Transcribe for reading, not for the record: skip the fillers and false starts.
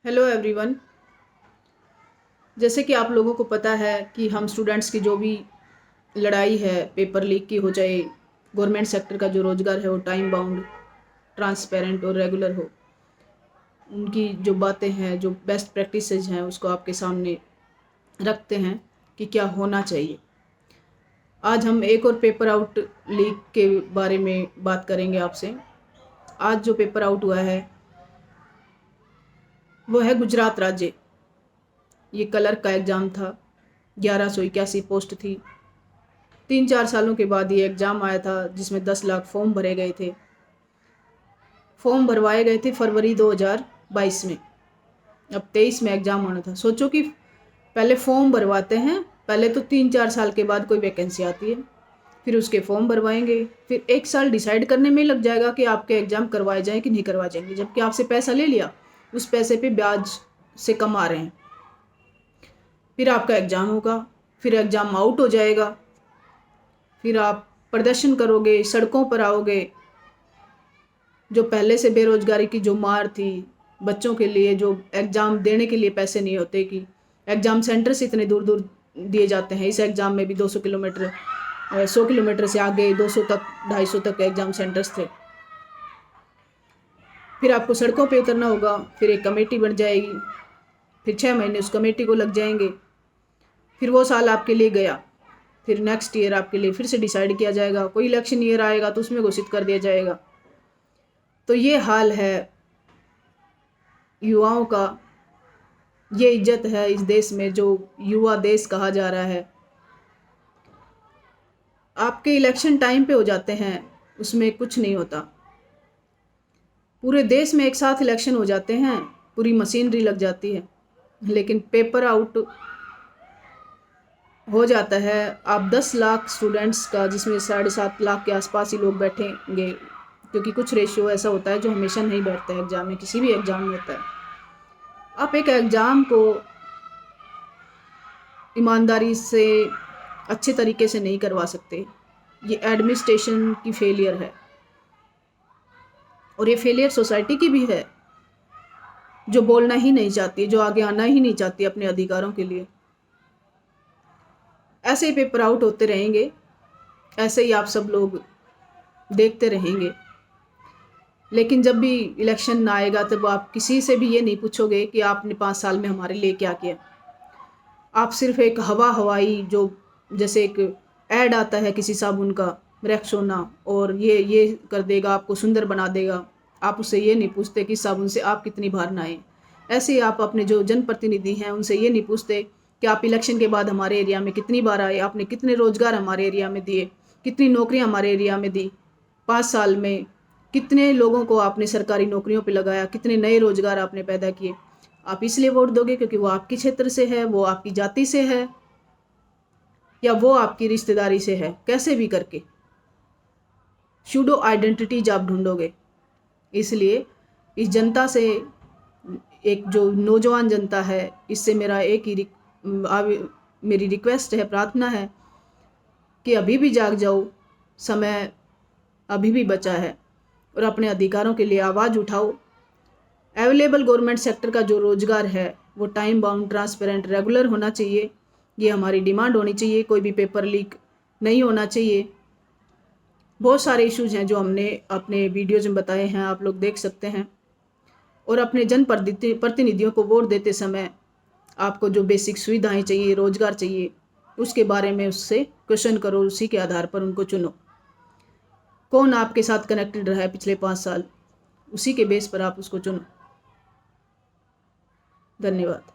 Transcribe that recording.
Hello everyone. जैसे कि आप लोगों को पता है कि हम स्टूडेंट्स की जो भी लड़ाई है पेपर लीक की हो, चाहे गवर्नमेंट सेक्टर का जो रोज़गार है वो टाइम बाउंड, ट्रांसपेरेंट और रेगुलर हो, उनकी जो बातें हैं, जो बेस्ट प्रैक्टिसेस हैं, उसको आपके सामने रखते हैं कि क्या होना चाहिए। आज हम एक और पेपर आउट लीक के बारे में बात करेंगे आपसे। आज जो पेपर आउट हुआ है वो है गुजरात राज्य। ये क्लर्क का एग्ज़ाम था, 1181 पोस्ट थी। 3-4 सालों के बाद ये एग्ज़ाम आया था जिसमें 10 लाख फॉर्म भरे गए थे। फॉर्म भरवाए गए थे फरवरी 2022 में। अब 23 में एग्ज़ाम होना था। सोचो कि पहले फॉर्म भरवाते हैं, पहले तो 3-4 साल के बाद कोई वैकेंसी आती है, फिर उसके फॉर्म भरवाएंगे, फिर 1 साल डिसाइड करने में लग जाएगा कि आपके एग्ज़ाम करवाए जाएँ कि नहीं करवाए जाएंगे, जबकि आपसे पैसा ले लिया, उस पैसे पे ब्याज से कमा रहे हैं। फिर आपका एग्ज़ाम होगा, फिर एग्ज़ाम आउट हो जाएगा, फिर आप प्रदर्शन करोगे, सड़कों पर आओगे। जो पहले से बेरोजगारी की जो मार थी, बच्चों के लिए जो एग्ज़ाम देने के लिए पैसे नहीं होते, कि एग्ज़ाम सेंटर्स इतने दूर दूर दिए जाते हैं। इस एग्ज़ाम में भी 200 किलोमीटर 100 किलोमीटर से आगे 200 तक 250 तक एग्ज़ाम सेंटर्स थे। फिर आपको सड़कों पे उतरना होगा, फिर एक कमेटी बन जाएगी, फिर 6 महीने उस कमेटी को लग जाएंगे, फिर वो साल आपके लिए गया। फिर नेक्स्ट ईयर आपके लिए फिर से डिसाइड किया जाएगा, कोई इलेक्शन ईयर आएगा तो उसमें घोषित कर दिया जाएगा। तो ये हाल है युवाओं का, ये इज्जत है इस देश में जो युवा देश कहा जा रहा है। आपके इलेक्शन टाइम पे हो जाते हैं, उसमें कुछ नहीं होता। पूरे देश में एक साथ इलेक्शन हो जाते हैं, पूरी मशीनरी लग जाती है, लेकिन पेपर आउट हो जाता है। आप 10 लाख स्टूडेंट्स का, जिसमें 7.5 लाख के आसपास ही लोग बैठेंगे, क्योंकि कुछ रेशियो ऐसा होता है जो हमेशा नहीं बैठता है एग्ज़ाम में, किसी भी एग्ज़ाम में होता है। आप एक एग्ज़ाम को ईमानदारी से, अच्छे तरीके से नहीं करवा सकते। ये एडमिनिस्ट्रेशन की फेलियर है, और ये फेलियर सोसाइटी की भी है, जो बोलना ही नहीं चाहती, जो आगे आना ही नहीं चाहती अपने अधिकारों के लिए। ऐसे ही पेपर आउट होते रहेंगे, ऐसे ही आप सब लोग देखते रहेंगे। लेकिन जब भी इलेक्शन आएगा तब आप किसी से भी ये नहीं पूछोगे कि आपने 5 साल में हमारे लिए क्या किया। आप सिर्फ एक हवाई, जो जैसे एक ऐड आता है किसी साबुन का, रेक्सोना, और ये कर देगा, आपको सुंदर बना देगा। आप उससे ये नहीं पूछते कि साबुन से आप कितनी बार नहाए। ऐसे ही आप अपने जो जनप्रतिनिधि हैं उनसे ये नहीं पूछते कि आप इलेक्शन के बाद हमारे एरिया में कितनी बार आए, आपने कितने रोजगार हमारे एरिया में दिए, कितनी नौकरियां हमारे एरिया में दी, 5 साल में कितने लोगों को आपने सरकारी नौकरियों पर लगाया, कितने नए रोजगार आपने पैदा किए। आप इसलिए वोट दोगे क्योंकि वो आपके क्षेत्र से है, वो आपकी जाति से है, या वो आपकी रिश्तेदारी से है। कैसे भी करके शूडो आइडेंटिटीज आप ढूंढोगे। इसलिए इस जनता से, एक जो नौजवान जनता है, इससे मेरा एक ही मेरी रिक्वेस्ट है, प्रार्थना है कि अभी भी जाग जाओ, समय अभी भी बचा है, और अपने अधिकारों के लिए आवाज़ उठाओ। अवेलेबल गवर्नमेंट सेक्टर का जो रोज़गार है वो टाइम बाउंड, ट्रांसपेरेंट, रेगुलर होना चाहिए। ये हमारी डिमांड होनी चाहिए। कोई भी पेपर लीक नहीं होना चाहिए। बहुत सारे इश्यूज हैं जो हमने अपने वीडियोज़ में बताए हैं, आप लोग देख सकते हैं। और अपने प्रतिनिधियों को वोट देते समय आपको जो बेसिक सुविधाएं चाहिए, रोज़गार चाहिए, उसके बारे में उससे क्वेश्चन करो, उसी के आधार पर उनको चुनो। कौन आपके साथ कनेक्टेड रहा है पिछले 5 साल, उसी के बेस पर आप उसको चुनो। धन्यवाद।